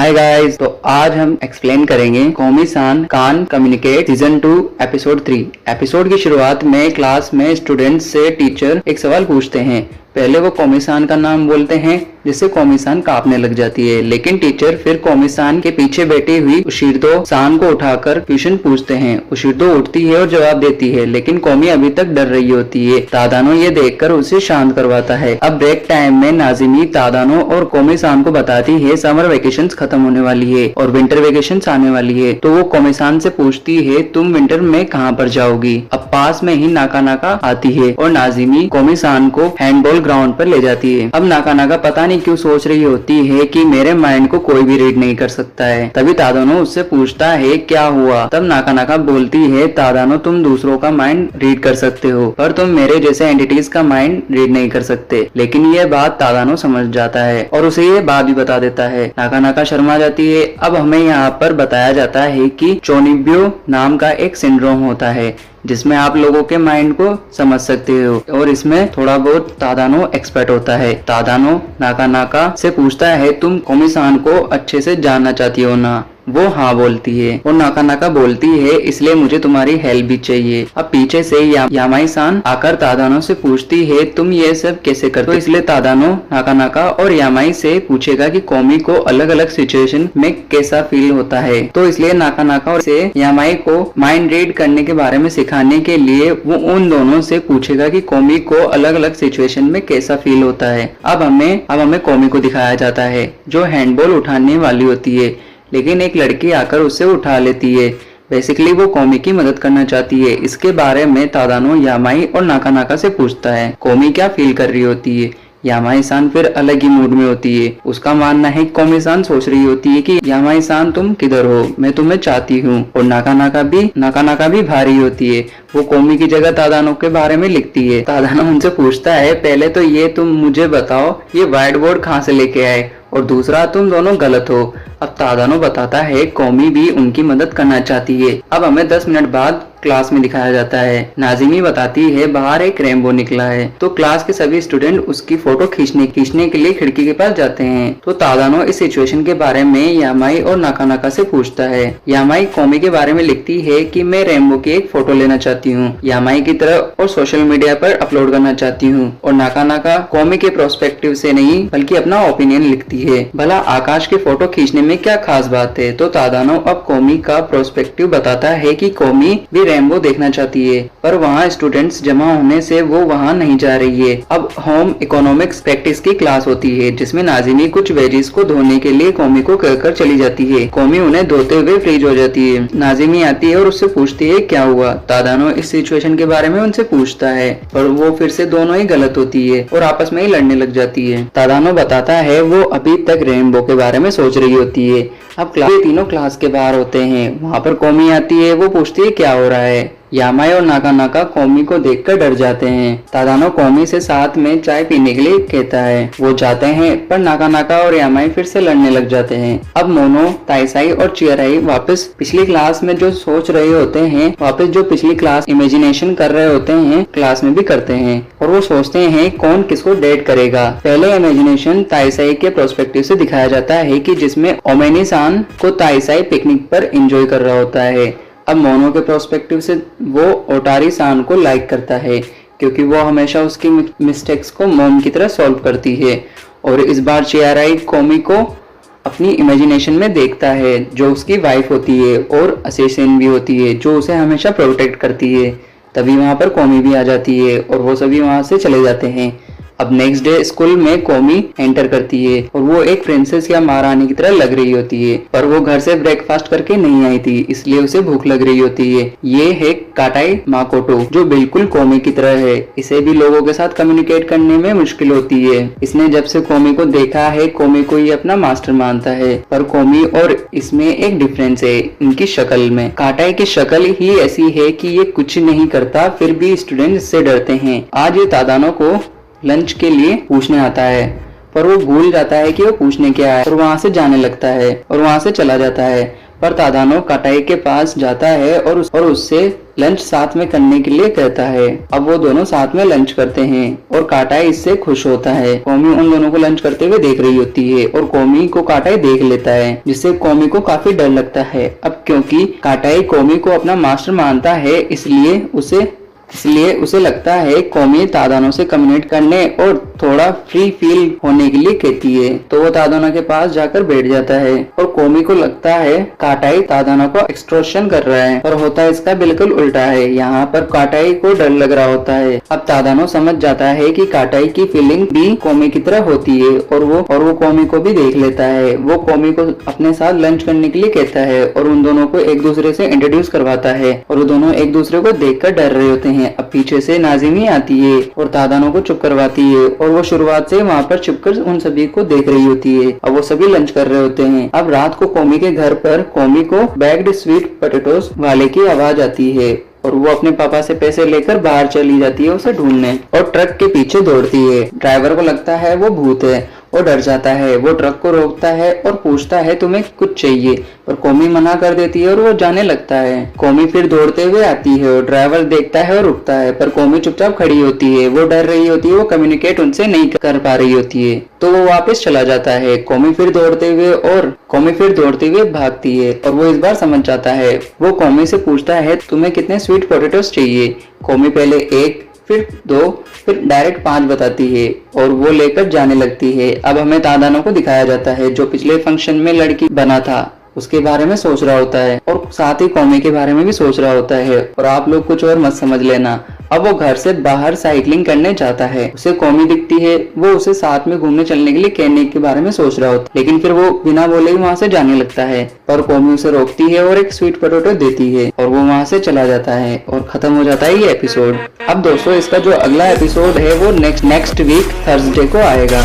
Hi guys, तो आज हम एक्सप्लेन करेंगे कोमी-सान कान कम्युनिकेट सीजन 2 एपिसोड 3। एपिसोड की शुरुआत में क्लास में स्टूडेंट्स से टीचर एक सवाल पूछते हैं। पहले वो कोमी-सान का नाम बोलते हैं जिससे कोमी-सान कांपने लग जाती है, लेकिन टीचर फिर कोमी-सान के पीछे बैठी हुई उशिर्दो सान को उठाकर क्वेश्चन पूछते हैं। उशिर्दो उठती है और जवाब देती है, लेकिन कोमी अभी तक डर रही होती है। तादानो ये देखकर उसे शांत करवाता है। अब ब्रेक टाइम में नाजिमी तादानो और कोमी-सान को बताती है समर वेकेशन खत्म होने वाली है और विंटर वेकेशन आने वाली है। तो वो कोमी-सान से पूछती है तुम विंटर में कहाँ पर जाओगी। अब पास में ही नाका-नाका आती है और नाजिमी कोमी-सान को हैंडबॉल ग्राउंड पर ले जाती है। अब नाका-नाका पता नहीं क्यों सोच रही होती है कि मेरे माइंड को कोई भी रीड नहीं कर सकता है। तभी तादानो उससे पूछता है क्या हुआ। तब नाका-नाका बोलती है तादानो तुम दूसरों का माइंड रीड कर सकते हो पर तुम मेरे जैसे एंटिटीज का माइंड रीड नहीं कर सकते। लेकिन ये बात तादानो समझ जाता है और उसे ये बात भी बता देता है। नाका-नाका शर्मा जाती है। अब हमें यहाँ पर बताया जाता है कि चोनिब्यो नाम का एक सिंड्रोम होता है जिसमें आप लोगों के माइंड को समझ सकते हो और इसमें थोड़ा बहुत तादानो एक्सपर्ट होता है। तादानो नाका-नाका से पूछता है तुम कोमी-सान को अच्छे से जानना चाहती हो ना। वो हाँ बोलती है और नाका-नाका बोलती है इसलिए मुझे तुम्हारी हेल्प भी चाहिए। अब पीछे से यामाई-सान आकर तादानो से पूछती है तुम ये सब कैसे करते हो। इसलिए तादानो नाका-नाका और यामाई से पूछेगा कि कोमी को अलग अलग सिचुएशन में कैसा फील होता है। तो इसलिए नाका-नाका से यामाई को माइंड रीड करने के बारे में सिखाने के लिए वो उन दोनों से पूछेगा कि कोमी को अलग अलग सिचुएशन में कैसा फील होता है। अब हमें कोमी को दिखाया जाता है जो हैंडबॉल उठाने वाली होती है, लेकिन एक लड़की आकर उसे उठा लेती है। बेसिकली वो कोमी की मदद करना चाहती है। इसके बारे में तादानो यामाई और नाका-नाका से पूछता है कोमी क्या फील कर रही होती है। यामाई-सान फिर अलग ही मूड में होती है। उसका मानना है कोमी-सान सोच रही होती है कि यामाई-सान तुम किधर हो, मैं तुम्हें चाहती हूँ। और नाका-नाका भी भारी होती है। वो कोमी की जगह तादानो के बारे में लिखती है। तादानो उनसे पूछता है पहले तो ये तुम मुझे बताओ ये व्हाइट बोर्ड कहाँ से लेके आए और दूसरा तुम दोनों गलत हो। अब तादानो बताता है कोमी भी उनकी मदद करना चाहती है। अब हमें 10 मिनट बाद क्लास में दिखाया जाता है। नाजिमी बताती है बाहर एक रेनबो निकला है। तो क्लास के सभी स्टूडेंट उसकी फोटो खींचने के लिए खिड़की के पास जाते हैं। तो तादानो इस सिचुएशन के बारे में यामाई और नाका-नाका से पूछता है। यामाई कोमी के बारे में लिखती है कि मैं रेनबो की एक फोटो लेना चाहती हूँ यामाई की तरह और सोशल मीडिया पर अपलोड करना चाहती हूँ। और नाका-नाका कोमी के प्रोस्पेक्टिव से नहीं बल्कि अपना ओपिनियन लिखती है। भला आकाश की फोटो खींचने में क्या खास बात है। तो तादानो अब कोमी का प्रोस्पेक्टिव बताता है कि कोमी भी रेनबो देखना चाहती है पर वहाँ स्टूडेंट्स जमा होने से वो वहाँ नहीं जा रही है। अब होम इकोनॉमिक्स प्रैक्टिस की क्लास होती है जिसमें नाजिमी कुछ वेजिस को धोने के लिए कोमी को कहकर चली जाती है। कोमी उन्हें धोते हुए फ्रीज हो जाती है। नाजिमी आती है और उससे पूछती है क्या हुआ। तादानो इस सिचुएशन के बारे में उनसे पूछता है पर वो फिर से दोनों ही गलत होती है और आपस में ही लड़ने लग जाती है। तादानो बताता है वो अभी तक रेनबो के बारे में सोच रही होती है। अब तीनों क्लास के बाहर होते हैं। वहाँ पर कोमी आती है। वो पूछती है क्या हो रहा है। यामाई और नाका-नाका कोमी को देखकर डर जाते हैं। तादानो कोमी से साथ में चाय पीने के लिए कहता है। वो जाते हैं पर नाका-नाका और यामाई फिर से लड़ने लग जाते हैं। अब मोनो, ताइसाई और चियराई वापस पिछली क्लास में जो सोच रहे होते हैं वापस जो पिछली क्लास इमेजिनेशन कर रहे होते हैं क्लास में भी करते हैं और वो सोचते हैं कौन किसको डेट करेगा। पहले इमेजिनेशन ताइसाई के प्रोस्पेक्टिव से दिखाया जाता है कि जिसमें ओमेनी-सान को ताइसाई पिकनिक पर एंजॉय कर रहा होता है। अब मोनो के प्रोस्पेक्टिव से वो ओटारी-सान को लाइक करता है क्योंकि वो हमेशा उसकी मिस्टेक्स को मोम की तरह सॉल्व करती है। और इस बार चियराई कोमी को अपनी इमेजिनेशन में देखता है जो उसकी वाइफ होती है और असेसिन भी होती है जो उसे हमेशा प्रोटेक्ट करती है। तभी वहाँ पर कोमी भी आ जाती है और वो सभी वहाँ से चले जाते हैं। अब नेक्स्ट डे स्कूल में कोमी एंटर करती है और वो एक प्रिंसेस या महारानी की तरह लग रही होती है पर वो घर से ब्रेकफास्ट करके नहीं आई थी इसलिए उसे भूख लग रही होती है। ये है काटाई माकोटो जो बिल्कुल कोमी की तरह है। इसे भी लोगों के साथ कम्युनिकेट करने में मुश्किल होती है। इसने जब से कोमी को देखा है कोमी को ये अपना मास्टर मानता है पर कोमी और इसमें एक डिफरेंस है इनकी शक्ल में। काटाई की शक्ल ही ऐसी है कि ये कुछ नहीं करता फिर भी स्टूडेंट इससे डरते हैं। आज ये तादानो को लंच के लिए पूछने आता है पर वो भूल जाता है कि वो पूछने क्या है और वहाँ से जाने लगता है और वहाँ से चला जाता है। पर तादानो काटाई के पास जाता है और उससे लंच साथ में करने के लिए कहता है। अब वो दोनों साथ में लंच करते हैं और काटाई इससे खुश होता है। कौमी उन दोनों को लंच करते हुए देख रही होती है और कौमी को काटाई देख लेता है, जिससे कौमी को काफी डर लगता है। अब क्योंकि काटाई कौमी को अपना मास्टर मानता है, इसलिए उसे लगता है कौमी तादानो से कम्युनिकेट करने और थोड़ा फ्री फील होने के लिए कहती है। तो वो तादानो के पास जाकर बैठ जाता है और कौमी को लगता है काटाई तादानो को एक्सटॉर्शन कर रहा है, पर होता इसका बिल्कुल उल्टा है। यहाँ पर काटाई को डर लग रहा होता है। अब तादानो समझ जाता है कि काटाई की फीलिंग भी कौमी की तरह होती है और वो कौमी को भी देख लेता है। वो कौमी को अपने साथ लंच करने के लिए कहता है और उन दोनों को एक दूसरे से इंट्रोड्यूस करवाता है और वो दोनों एक दूसरे को देखकर डर रहे होते हैं। अब पीछे से नाज़िमी आती है और तादानो को चुप करवाती है और वो शुरुआत से वहाँ पर छुपकर उन सभी को देख रही होती है। अब वो सभी लंच कर रहे होते हैं। अब रात को कौमी के घर पर कौमी को बैग्ड स्वीट पोटैटोस वाले की आवाज आती है और वो अपने पापा से पैसे लेकर बाहर चली जाती है उसे ढूंढने और ट्रक के पीछे दौड़ती है। ड्राइवर को लगता है वो भूत है और डर जाता है। वो ट्रक को रोकता है और पूछता है तुम्हें कुछ चाहिए, पर कौमी मना कर देती है और वो जाने लगता है। कौमी फिर दौड़ते हुए आती है और ड्राइवर देखता है और रुकता है, पर कौमी चुपचाप खड़ी होती है। वो डर रही होती है, वो कम्युनिकेट उनसे नहीं कर पा रही होती है, तो वो वापस चला जाता है। कौमी फिर दौड़ते हुए भागती है और वो इस बार समझ जाता है। वो कौमी से पूछता है तुम्हें कितने स्वीट पोटैटोस चाहिए। कौमी पहले 1, फिर 2, फिर डायरेक्ट 5 बताती है और वो लेकर जाने लगती है। अब हमें तादानो को दिखाया जाता है जो पिछले फंक्शन में लड़की बना था, उसके बारे में सोच रहा होता है और साथ ही कौमी के बारे में भी सोच रहा होता है। और आप लोग कुछ और मत समझ लेना। अब वो घर से बाहर साइकिलिंग करने जाता है। उसे कौमी दिखती है, वो उसे साथ में घूमने चलने के लिए कहने के बारे में सोच रहा होता है, लेकिन फिर वो बिना बोले ही वहाँ से जाने लगता है। पर कौमी उसे रोकती है और एक स्वीट पोटैटो देती है और वो वहाँ से चला जाता है और खत्म हो जाता है ये एपिसोड। अब दोस्तों इसका जो अगला एपिसोड है वो नेक्स्ट वीक थर्सडे को आएगा।